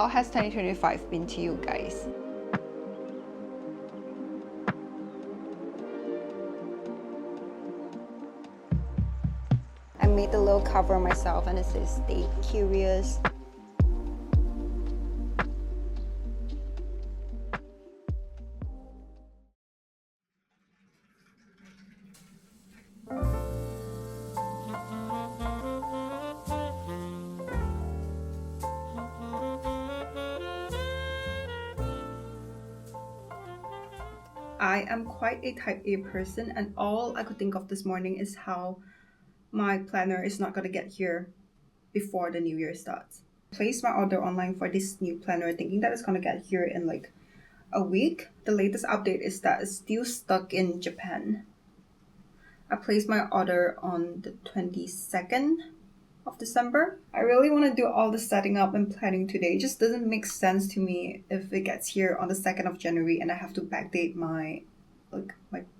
how has 2025 been to you guys? I made the little cover myself and it says stay curious. I am quite a type A person, and all I could think of this morning is how my planner is not going to get here before the new year starts. I placed my order online for this new planner thinking that it's going to get here in like a week. The latest update is that it's still stuck in Japan. I placed my order on the 22nd of December. I really want to do all the setting up and planning today. It just doesn't make sense to me if it gets here on the 2nd of January and I have to backdate my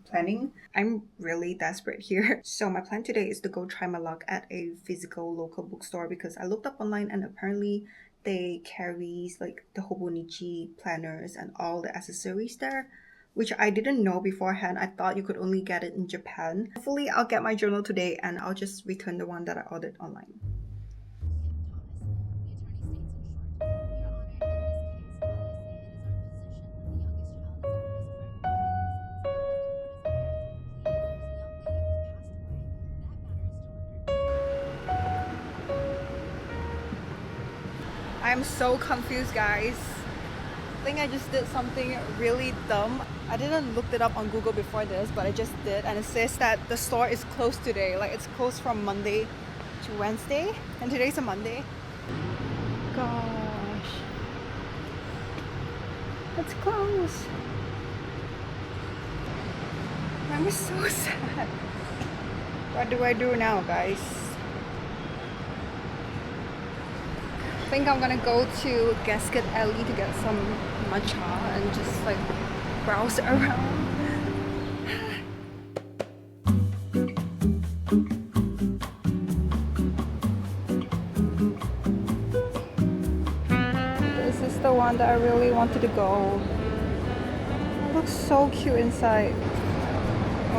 planning. I'm really desperate here. So my plan today is to go try my luck at a physical local bookstore because I looked up online and apparently they carry like the Hobonichi planners and all the accessories there, which I didn't know beforehand. I thought you could only get it in Japan. Hopefully I'll get my journal today and I'll just return the one that I ordered online. I'm so confused, guys. I think I just did something really dumb. I didn't look it up on Google before this, but I just did, and it says that the store is closed today. Like it's closed from Monday to Wednesday, and today's a Monday. Gosh, it's closed. I'm so sad. What do I do now, guys? I think I'm gonna go to Gasket Alley to get some matcha and just like browse around. This is the one that I really wanted to go. It looks so cute inside.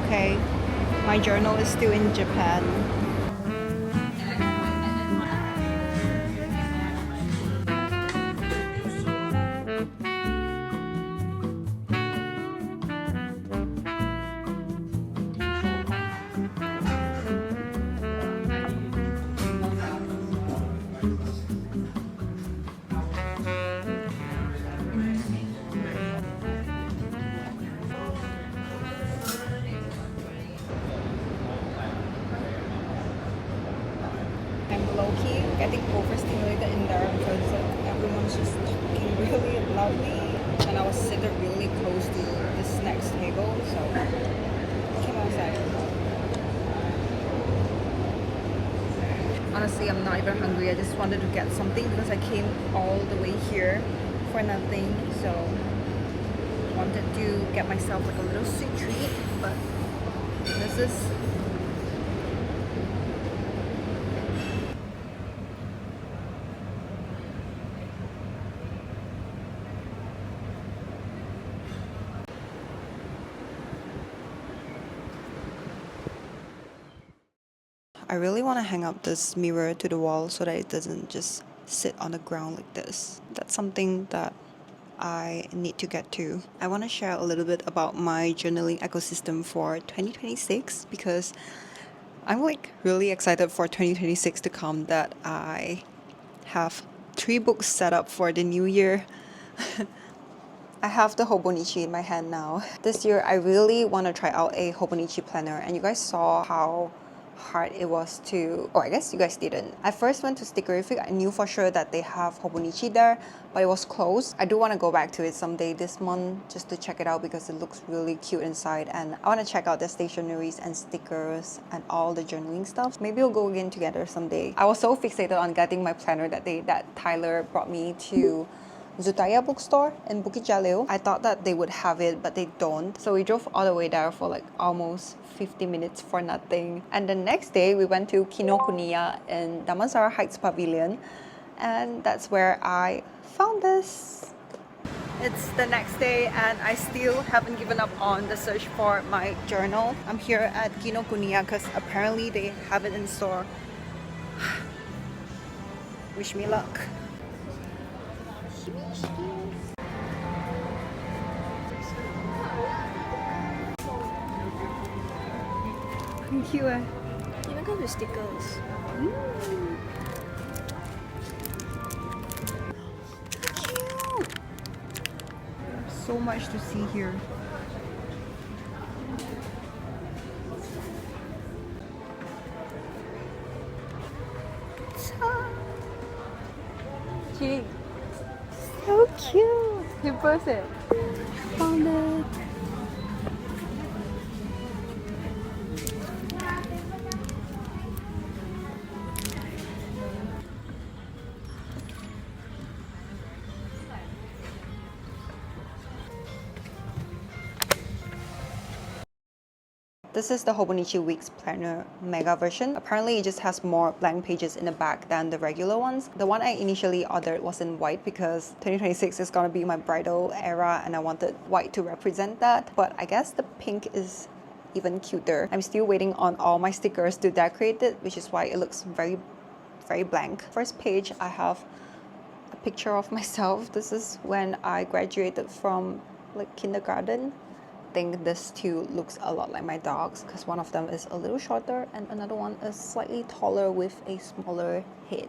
Okay, my journal is still in Japan. I'm low-key getting overstimulated in there because everyone's just talking really loudly and I was sitting really close to this next table, so I came outside. Honestly, I'm not even hungry. I just wanted to get something because I came all the way here for nothing, so wanted to get myself like a little sweet treat, but this is I really want to hang up this mirror to the wall so that it doesn't just sit on the ground like this. That's something that I need to get to. I want to share a little bit about my journaling ecosystem for 2026 because I'm like really excited for 2026 to come that I have 3 books set up for the new year. I have the Hobonichi in my hand now. This year I really want to try out a Hobonichi planner and you guys saw how hard it was to, I guess you guys didn't. I first went to Stickerific. I knew for sure that they have Hobonichi there, but it was closed. I do want to go back to it someday this month just to check it out because it looks really cute inside and I want to check out the stationeries and stickers and all the journaling stuff. Maybe we'll go again together someday. I was so fixated on getting my planner that Tyler brought me to Zutaya bookstore in Bukit Jalil. I thought that they would have it, but they don't. So we drove all the way there for like almost 50 minutes for nothing. And the next day, we went to Kinokuniya in Damansara Heights Pavilion. and that's where I found this. It's the next day and I still haven't given up on the search for my journal. I'm here at Kinokuniya because apparently they have it in store. Wish me luck. Cute. Even comes with stickers. Cute. So much to see here. Cute. So cute. You post it. Found it. This is the Hobonichi Weeks Planner Mega version. Apparently it just has more blank pages in the back than the regular ones. The one I initially ordered was in white because 2026 is gonna be my bridal era and I wanted white to represent that. But I guess the pink is even cuter. I'm still waiting on all my stickers to decorate it, which is why it looks very blank. First page, I have a picture of myself. This is when I graduated from like kindergarten. I think this two looks a lot like my dogs because one of them is a little shorter and another one is slightly taller with a smaller head.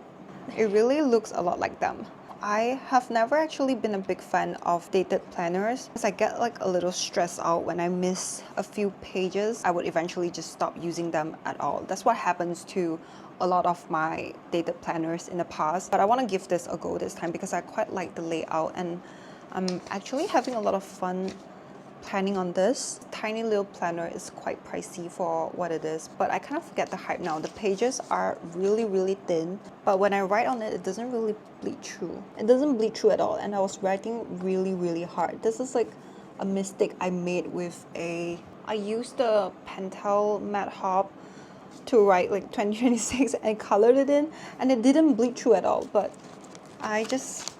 It really looks a lot like them. I have never actually been a big fan of dated planners because I get like a little stressed out when I miss a few pages. I would eventually just stop using them at all. That's what happens to a lot of my dated planners in the past. But I want to give this a go this time because I quite like the layout and I'm actually having a lot of fun planning on this. Tiny little planner is quite pricey for what it is, but I kind of get the hype now. The pages are really thin, but when I write on it, it doesn't really bleed through. It doesn't bleed through at all, and I was writing really hard. This is like a mistake I made with I used the Pentel Matte Hob to write like 2026 and colored it in, and it didn't bleed through at all, but I just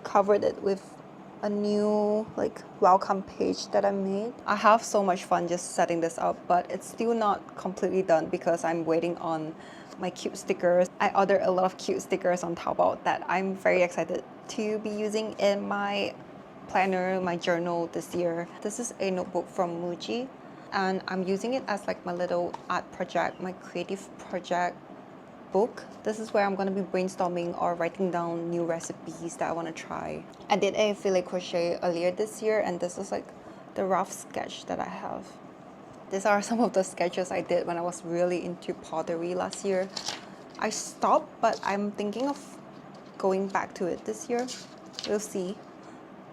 covered it with a new like welcome page that I made. I have so much fun just setting this up, but it's still not completely done because I'm waiting on my cute stickers. I ordered a lot of cute stickers on Taobao that I'm very excited to be using in my planner, my journal this year. This is a notebook from Muji and I'm using it as like my little art project, my creative project book. This is where I'm going to be brainstorming or writing down new recipes that I want to try. I did a filet crochet earlier this year and this is like the rough sketch that I have. These are some of the sketches I did when I was really into pottery last year. I stopped, but I'm thinking of going back to it this year. We'll see.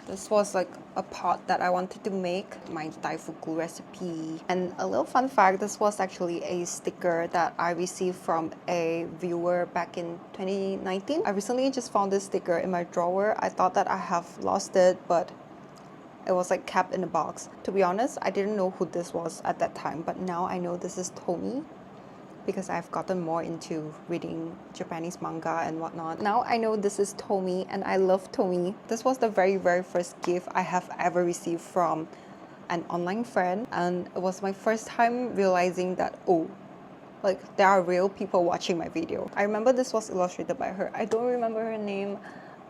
This was like a pot that I wanted to make, my daifuku recipe. And a little fun fact, this was actually a sticker that I received from a viewer back in 2019. I recently just found this sticker in my drawer. I thought that I have lost it, but it was like kept in a box. To be honest, I didn't know who this was at that time, but now I know this is Tomi, because I've gotten more into reading Japanese manga and whatnot. Now I know this is Tomi and I love Tomi. This was the very first gift I have ever received from an online friend, and it was my first time realizing that, oh, like there are real people watching my video. I remember this was illustrated by her. I don't remember her name.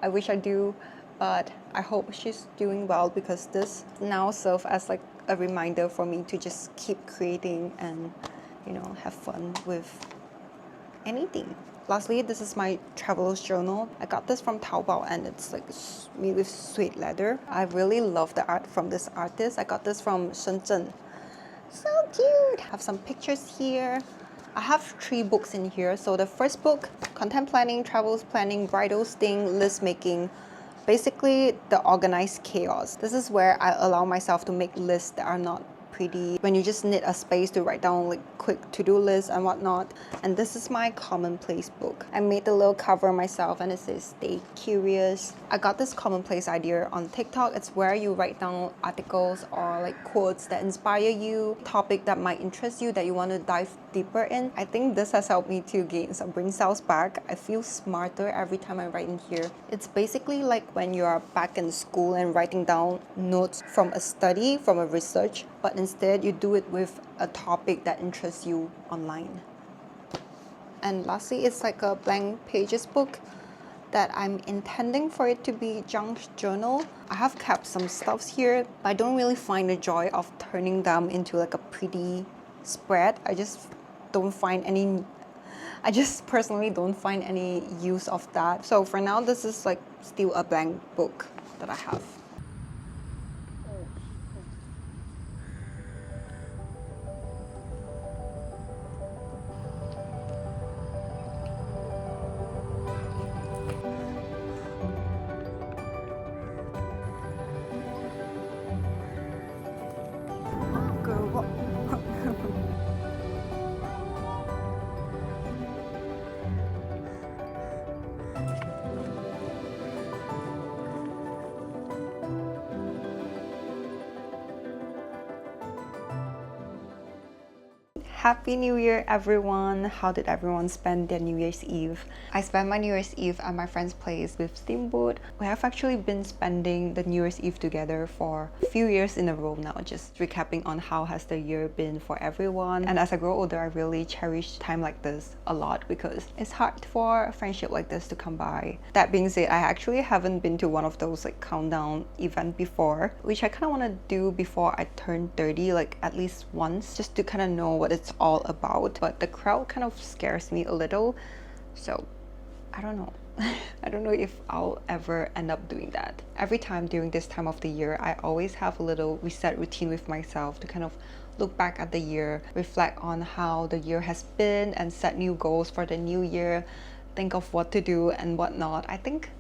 I wish I do, but I hope she's doing well because this now serves as like a reminder for me to just keep creating and, you know, have fun with anything. Lastly, this is my traveler's journal. I got this from Taobao and it's like made with suede leather. I really love the art from this artist. I got this from Shenzhen. So cute! I have some pictures here. I have 3 books in here. So the first book, content planning, travels planning, bridal sting, list making. Basically the organized chaos. This is where I allow myself to make lists that are not pretty when you just need a space to write down like quick to-do lists and whatnot. And this is my commonplace book. I made the little cover myself and it says stay curious. I got this commonplace idea on TikTok. It's where you write down articles or like quotes that inspire you, topic that might interest you that you want to dive deeper in. I think this has helped me to gain some brain cells back. I feel smarter every time I write in here. It's basically like when you're back in school and writing down notes from a study, from a research, but instead you do it with a topic that interests you online. And lastly, it's like a blank pages book that I'm intending for it to be junk journal. I have kept some stuffs here, but I don't really find the joy of turning them into like a pretty spread. I just personally don't find any use of that. So for now, this is like still a blank book that I have. Girl, Happy New Year, everyone! How did everyone spend their New Year's Eve? I spent my New Year's Eve at my friend's place with Steamboat. We have actually been spending the New Year's Eve together for a few years in a row now, just recapping on how has the year been for everyone. And as I grow older, I really cherish time like this a lot because it's hard for a friendship like this to come by. That being said, I actually haven't been to one of those like countdown event before, which I kind of want to do before I turn 30, like at least once, just to kind of know what it's all about. But the crowd kind of scares me a little, so I don't know. I don't know if I'll ever end up doing that. Every time during this time of the year, I always have a little reset routine with myself to kind of look back at the year, reflect on how the year has been, and set new goals for the new year, think of what to do and whatnot. I think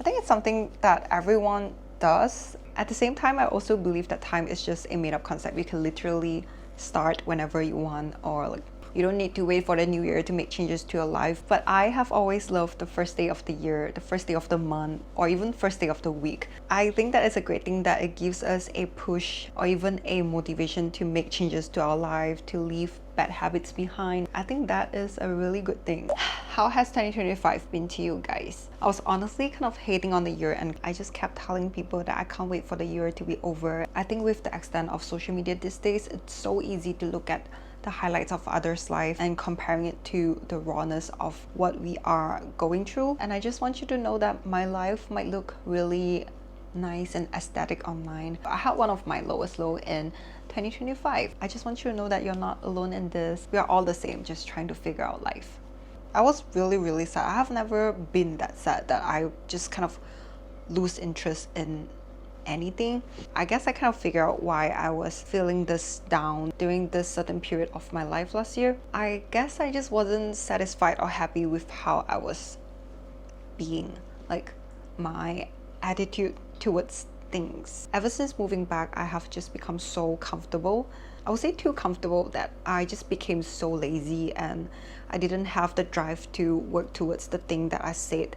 it's something that everyone does. At the same time, I also believe that time is just a made-up concept. You can literally start whenever you want, or like you don't need to wait for the new year to make changes to your life. But I have always loved the first day of the year, the first day of the month, or even first day of the week. I think that is a great thing, that it gives us a push or even a motivation to make changes to our life, to leave bad habits behind. I think that is a really good thing. How has 2025 been to you guys? I was honestly kind of hating on the year, and I just kept telling people that I can't wait for the year to be over. I think with the extent of social media these days, it's so easy to look at the highlights of others' life and comparing it to the rawness of what we are going through. And I just want you to know that my life might look really nice and aesthetic online. I had one of my lowest low in 2025. I just want you to know that you're not alone in this. We are all the same, just trying to figure out life. I was really sad. I have never been that sad that I just kind of lose interest in anything. I guess I kind of figured out why I was feeling this down during this certain period of my life last year. I guess I just wasn't satisfied or happy with how I was being, like my attitude towards things. Ever since moving back, I have just become so comfortable. I would say too comfortable that I just became so lazy, and I didn't have the drive to work towards the thing that I said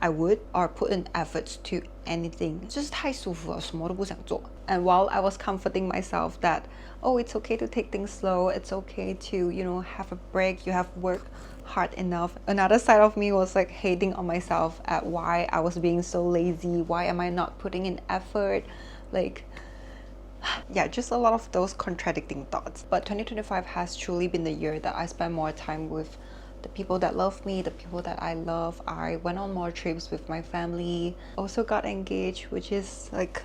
I would, or put in efforts to anything. 就是太舒服了，什么都不想做。And while I was comforting myself that, oh, it's okay to take things slow, it's okay to, have a break, you have worked hard enough. Another side of me was like hating on myself at why I was being so lazy, why am I not putting in effort, like, yeah, just a lot of those contradicting thoughts. But 2025 has truly been the year that I spent more time with the people that love me, the people that I love. I went on more trips with my family, also got engaged, which is like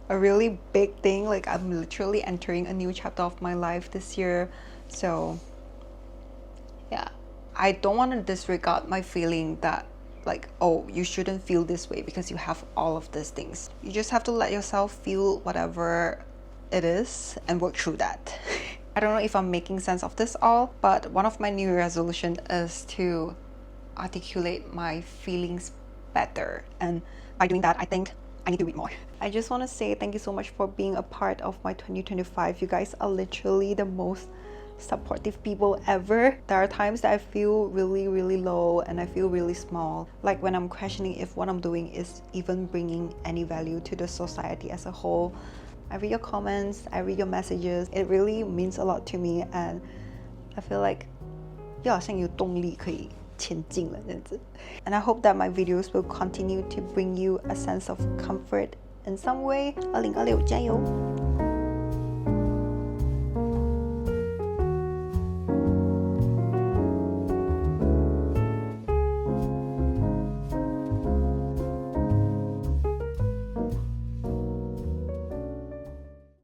a really big thing. Like I'm literally entering a new chapter of my life this year. So yeah, I don't want to disregard my feeling that like, oh, you shouldn't feel this way because you have all of these things. You just have to let yourself feel whatever it is and work through that. I don't know if I'm making sense of this all, but one of my New Year resolution is to articulate my feelings better. And by doing that, I think I need to read more. I just want to say thank you so much for being a part of my 2025. You guys are literally the most supportive people ever. There are times that I feel really low and I feel really small, like when I'm questioning if what I'm doing is even bringing any value to the society as a whole. I read your comments, I read your messages. It really means a lot to me, and I feel like 又好像有动力可以前进了这样子。And I hope that my videos will continue to bring you a sense of comfort in some way. 2026加油！